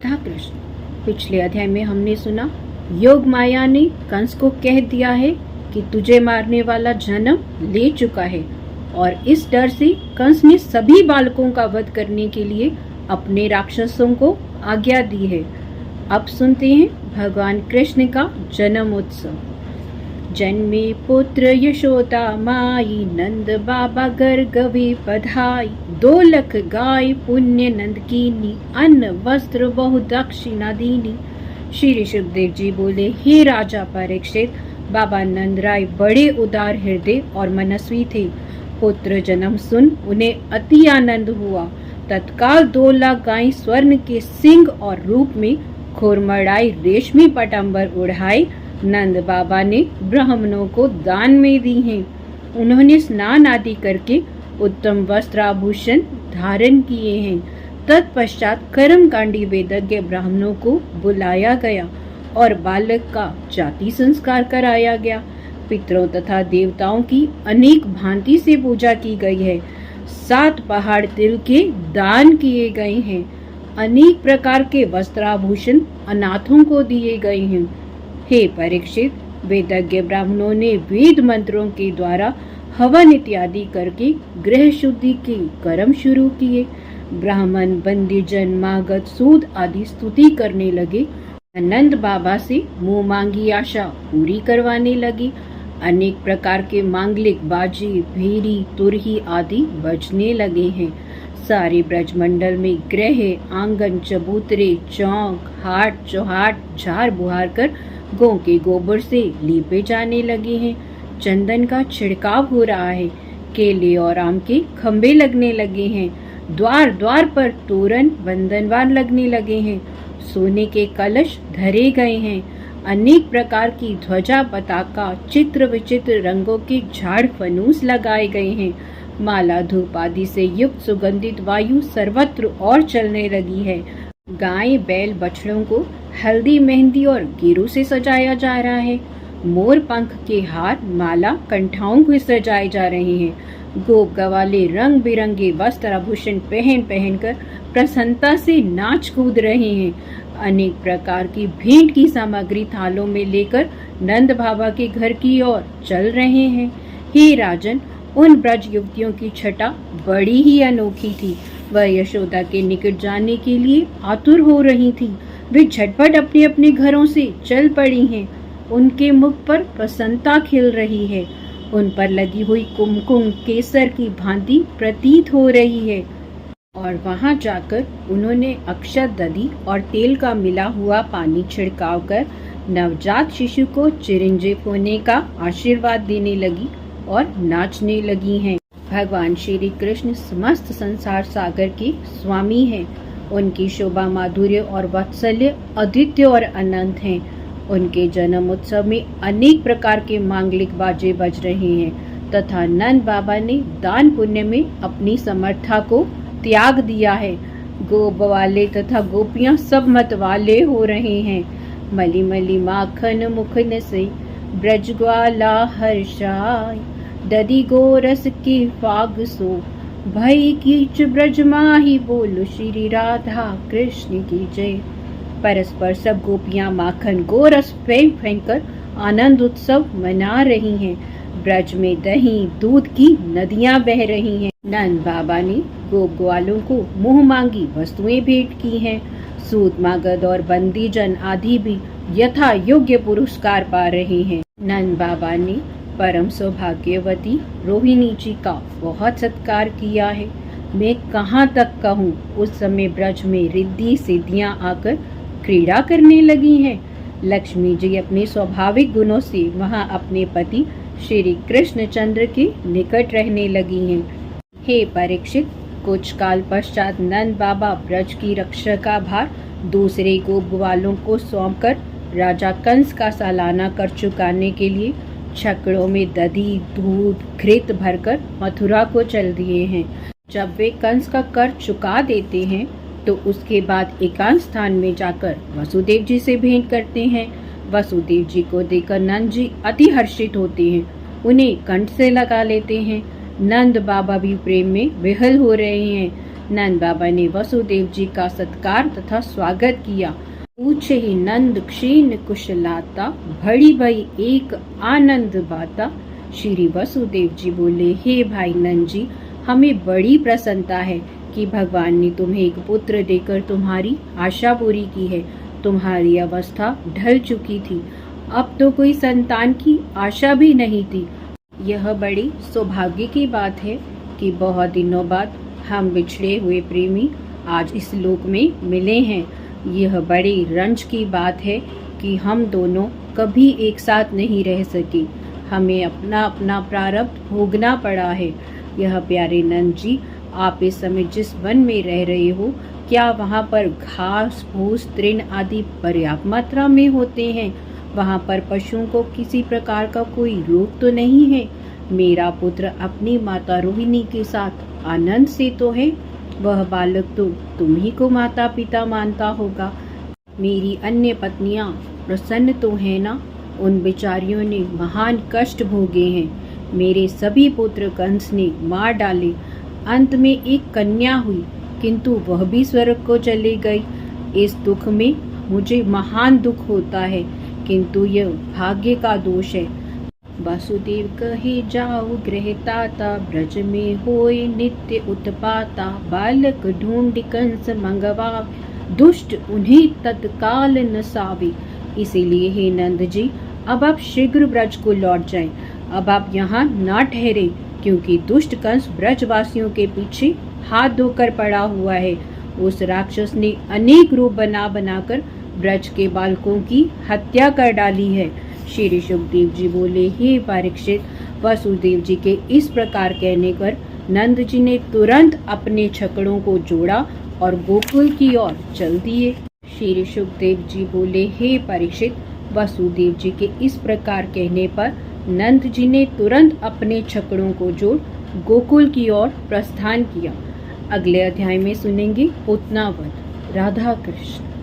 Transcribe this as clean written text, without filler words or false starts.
राधा कृष्ण। पिछले अध्याय में हमने सुना योग माया ने कंस को कह दिया है कि तुझे मारने वाला जन्म ले चुका है और इस डर से कंस ने सभी बालकों का वध करने के लिए अपने राक्षसों को आज्ञा दी है। अब सुनते हैं भगवान कृष्ण का जन्म उत्सव। जन्मे पुत्र यशोदा माई, नंद बाबा गर्गवे पधाई। 2 लाख गाय पुण्य नंद कीनी, अन्न वस्त्र बहु दक्षिणा दीनी। श्री सुखदेव जी बोले, हे राजा परीक्षित, बाबा नंद राय बड़े उदार हृदय और मनस्वी थे। पुत्र जन्म सुन उन्हें अति आनंद हुआ। तत्काल 2 लाख गाय स्वर्ण के सिंह और रूप में खुरमड़ाई रेशमी पटंबर उड़ाए नंद बाबा ने ब्राह्मणों को दान में दी हैं। उन्होंने स्नान आदि करके उत्तम वस्त्र आभूषण धारण किए हैं। तत्पश्चात कर्मकांडी वेदज्ञ ब्राह्मणों को बुलाया गया और बालक का जाति संस्कार कराया गया। पितरों तथा देवताओं की अनेक भांति से पूजा की गई है। 7 पहाड़ तिल के दान किए गए हैं। अनेक प्रकार के वस्त्राभूषण अनाथों को दिए गए हैं। हे परीक्षित, वेदज्ञ ब्राह्मणों ने वेद मंत्रों के द्वारा हवन इत्यादि करके गृह शुद्धि के कर्म शुरू किए। ब्राह्मण बंदीजन मागध सूद आदि स्तुति करने लगे। नंद बाबा से मुंह मांगी आशा पूरी करवाने लगे। अनेक प्रकार के मांगलिक बाजे भेरी तुरही आदि बजने लगे हैं। सारे ब्रजमंडल में गृह आंगन चबूतरे चौक हाट चौहाट झाड़ बुहार कर गौ के गोबर से लीपे जाने लगे हैं। चंदन का छिड़काव हो रहा है। केले और आम के खंबे लगने लगे हैं। द्वार द्वार पर तोरण बंधनवार लगने लगे हैं। सोने के कलश धरे गए हैं। अनेक प्रकार की ध्वजा पताका चित्र विचित्र रंगों के झाड़ फनूस लगाए गए हैं। माला धूप आदि से युक्त सुगंधित वायु सर्वत्र और चलने लगी है। गाय बैल बछड़ों को हल्दी मेहंदी और गिरू से सजाया जा रहा है। मोर पंख के हार माला कंठाओं को सजाए जा रहे हैं। गोप गवाले रंग बिरंगे वस्त्र आभूषण पहन पहनकर प्रसन्नता से नाच कूद रहे हैं। अनेक प्रकार की भेंट की सामग्री थालों में लेकर नंद बाबा के घर की ओर चल रहे हैं। हे राजन, उन ब्रज युवतियों की छटा बड़ी ही अनोखी थी। वह यशोदा के निकट जाने के लिए आतुर हो रही थी। वे झटपट अपने अपने घरों से चल पड़ी हैं। उनके मुख पर प्रसन्नता खिल रही है। उन पर लगी हुई कुमकुम केसर की भांति प्रतीत हो रही है। और वहां जाकर उन्होंने अक्षत दधी और तेल का मिला हुआ पानी छिड़काव कर नवजात शिशु को चिरंजीव होने का आशीर्वाद देने लगी और नाचने लगी हैं। भगवान श्री कृष्ण समस्त संसार सागर के स्वामी हैं। उनकी शोभा माधुर्य और वात्सल्य अद्वितीय और अनंत हैं। उनके जन्म उत्सव में अनेक प्रकार के मांगलिक बाजे बज रहे हैं तथा नंद बाबा ने दान पुण्य में अपनी समर्था को त्याग दिया है। गोप वाले तथा गोपियां सब मतवाले हो रहे हैं। मली मली माखन मुखन से ब्रज ग्वाला हर्षाय, ददी गोरस के फाग सो भई कीच ब्रज माही, बोलो श्री राधा कृष्ण की जय। परस्पर सब गोपियां माखन गोरस फेंक फेंक कर आनंद उत्सव मना रही हैं। ब्रज में दही दूध की नदियां बह रही हैं। नंद बाबा ने गोप ग्वालों को मुंह मांगी वस्तुएं भेंट की हैं। सूत मागध और बंदीजन आदि भी यथा योग्य पुरस्कार पा रहे हैं। नंद बाबा ने परम सौभाग्यवती रोहिणी जी का बहुत सत्कार किया है। मैं कहाँ तक कहूँ, उस समय ब्रज में रिद्धि सिद्धियां आकर क्रीड़ा करने लगी हैं। लक्ष्मी जी अपने स्वाभाविक गुणों से वहां अपने पति श्री कृष्णचंद्र के निकट रहने लगी हैं। हे परीक्षित, कुछ काल पश्चात नंद बाबा ब्रज की रक्षा का भार दूसरे गोप ग्वालों को सौंपकर राजा कंस का सालाना कर चुकाने के लिए छकड़ों में दधी दूध घृत भरकर मथुरा को चल दिए हैं। जब वे कंस का कर चुका देते हैं तो उसके बाद एकांत स्थान में जाकर वसुदेव जी से भेंट करते हैं। वसुदेव जी को देखकर नंद जी अति हर्षित होते हैं। उन्हें कंठ से लगा लेते हैं। नंद बाबा भी प्रेम में विह्वल हो रहे हैं। नंद बाबा ने वसुदेव जी का सत्कार तथा स्वागत किया। पूछे ही नंद क्षीण कुशलाता, भड़ी भई एक आनंद बाता। श्री वसुदेव जी बोले, हे भाई नंद जी, हमें बड़ी प्रसन्नता है कि भगवान ने तुम्हें एक पुत्र देकर तुम्हारी आशा पूरी की है। तुम्हारी अवस्था ढल चुकी थी, अब तो कोई संतान की आशा भी नहीं थी। यह बड़ी सौभाग्य की बात है कि बहुत दिनों बाद हम बिछड़े हुए प्रेमी आज इस लोक में मिले हैं। यह बड़ी रंज की बात है कि हम दोनों कभी एक साथ नहीं रह सके। हमें अपना अपना प्रारब्ध भोगना पड़ा है। यह प्यारे नंद जी, आप इस समय जिस वन में रह रहे हो, क्या वहाँ पर घास फूस तृण आदि पर्याप्त मात्रा में होते हैं? वहाँ पर पशुओं को किसी प्रकार का कोई रोग तो नहीं है? मेरा पुत्र अपनी माता रोहिणी के साथ आनंद से तो है। वह बालक तो तुम ही को माता पिता मानता होगा। मेरी अन्य पत्नियां प्रसन्न तो है ना? उन बेचारियों ने महान कष्ट भोगे हैं। मेरे सभी पुत्र कंस ने मार डाले। अंत में एक कन्या हुई, किंतु वह भी स्वर्ग को चली गई। इस दुख में मुझे महान दुख होता है, किंतु यह भाग्य का दोष है। वासुदेव कहे जाओ गृह ताता, ब्रज में होए नित्य उत्पाता। बालक ढूंढ कंस मंगवा, दुष्ट उन्हें तत्काल नसावे। इसीलिए हे नंद जी, अब आप शीघ्र ब्रज को लौट जाएं। अब आप यहाँ ना ठहरे, क्योंकि दुष्ट कंस ब्रजवासियों के पीछे हाथ धोकर पड़ा हुआ है। उस राक्षस ने अनेक रूप बना बनाकर ब्रज के बालकों की हत्या कर डाली है। श्री सुखदेव जी बोले, हे परीक्षित, वसुदेव जी के इस प्रकार कहने पर नंद जी ने तुरंत अपने छकड़ों को जोड़ा और गोकुल की ओर चल दिए। श्री सुखदेव जी बोले, हे परीक्षित, वसुदेव जी के इस प्रकार कहने पर नंद जी ने तुरंत अपने छकड़ों को जोड़ गोकुल की ओर प्रस्थान किया। अगले अध्याय में सुनेंगे पूतना वध। राधा कृष्ण।